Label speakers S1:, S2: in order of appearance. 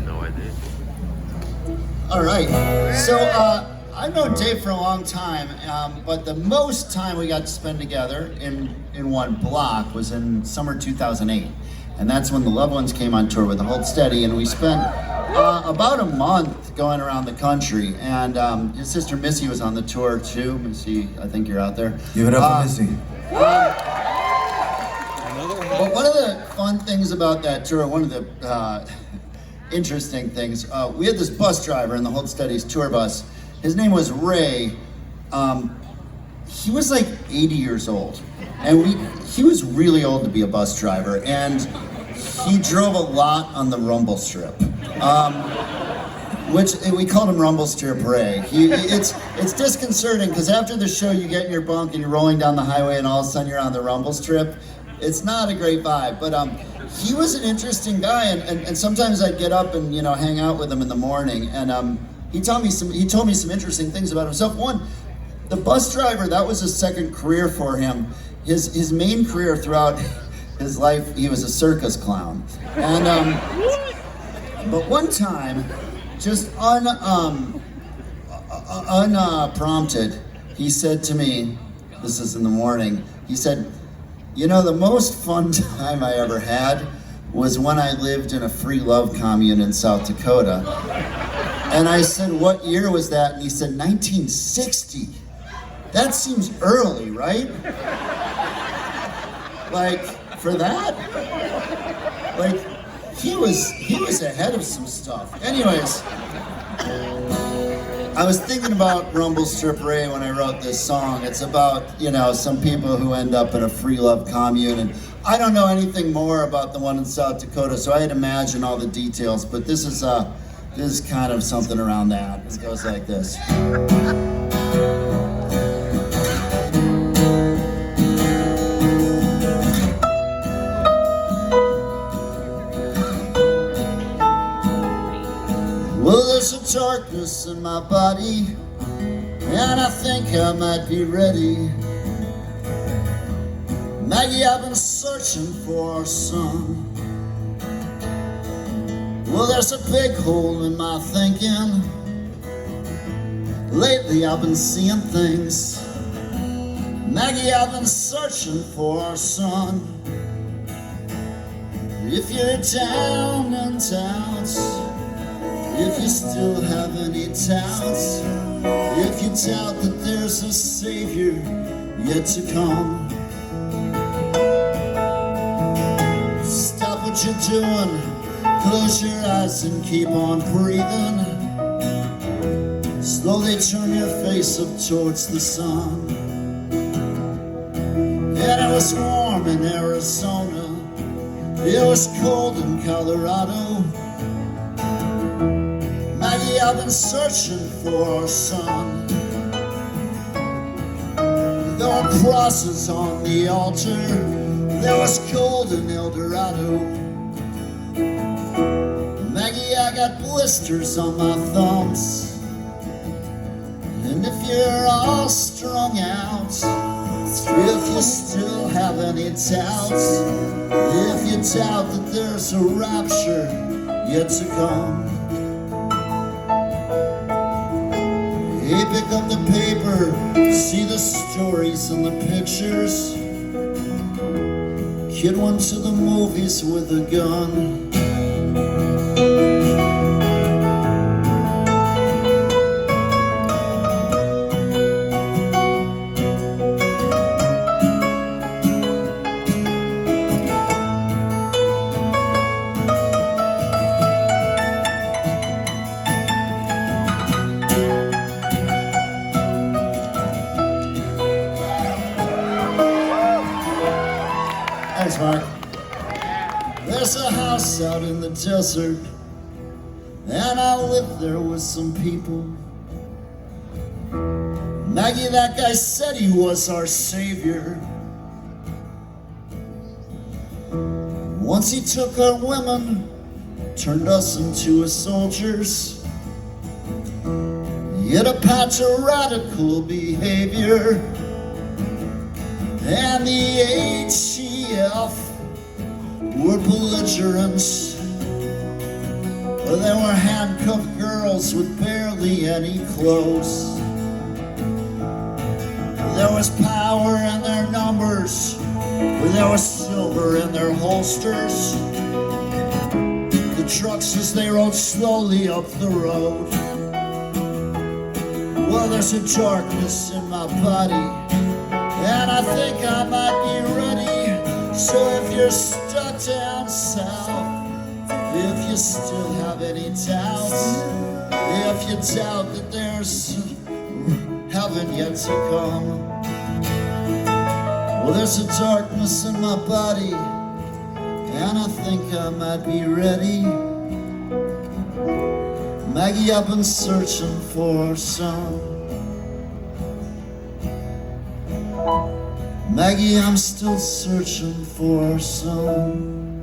S1: No idea.
S2: All right. So I've known Dave for a long time, but the most time we got to spend together in one block was in summer 2008. And that's when the Loved Ones came on tour with the Hold Steady, and we spent about a month going around the country. And his sister Missy was on the tour too. Missy, I think you're out there.
S3: Give it up for Missy.
S2: But one of the fun things about that tour, one of the interesting things, we had this bus driver in the Hold Steady's tour bus. His name was Ray. He was like 80 years old, and he was really old to be a bus driver, and he drove a lot on the rumble strip, which we called him Rumble Strip Ray. It's disconcerting because after the show you get in your bunk and you're rolling down the highway and all of a sudden you're on the rumble strip. It's not a great vibe, but he was an interesting guy, and sometimes I'd get up and hang out with him in the morning, and he told me some interesting things about himself. One, the bus driver, that was a second career for him. His main career throughout his life, he was a circus clown, and but one time, just unprompted, he said to me, this is in the morning, he said, the most fun time I ever had was when I lived in a free love commune in South Dakota. And I said, what year was that? And he said, 1960. That seems early, right? Like, for that? Like, he was ahead of some stuff. Anyways, I was thinking about Rumble Strip Ray when I wrote this song. It's about, some people who end up in a free love commune, and I don't know anything more about the one in South Dakota, so I had to imagine all the details, but this is kind of something around that. It goes like this. Well, there's a darkness in my body, and I think I might be ready. Maggie, I've been searching for our son. Well, there's a big hole in my thinking. Lately I've been seeing things. Maggie, I've been searching for our son. If you're down and out, if you still have any doubts, if you doubt that there's a savior yet to come, stop what you're doing, close your eyes and keep on breathing. Slowly turn your face up towards the sun. And it was warm in Arizona, it was cold in Colorado. Maggie, I've been searching for our son. There were crosses on the altar, there was cold in El Dorado. Maggie, I got blisters on my thumbs. And if you're all strung out, if you still have any doubts, if you doubt that there's a rapture yet to come, hey, pick up the paper, see the stories and the pictures. Kid went to the movies with a gun. Thanks, Mark. There's a house out in the desert, and I live there with some people. Maggie, that guy said he was our savior. Once he took our women, turned us into his soldiers. He had a patch of radical behavior, and the ATF were belligerent. There were handcuffed girls with barely any clothes. There was power in their numbers. There was silver in their holsters. The trucks as they rode slowly up the road. Well, there's a darkness in my body, and I think I might be ready. So if you're stuck down south, if you still have any doubts, if you doubt that there's heaven yet to come, well, there's a darkness in my body, and I think I might be ready. Maggie, I've been searching for some. Maggie, I'm still searching for some.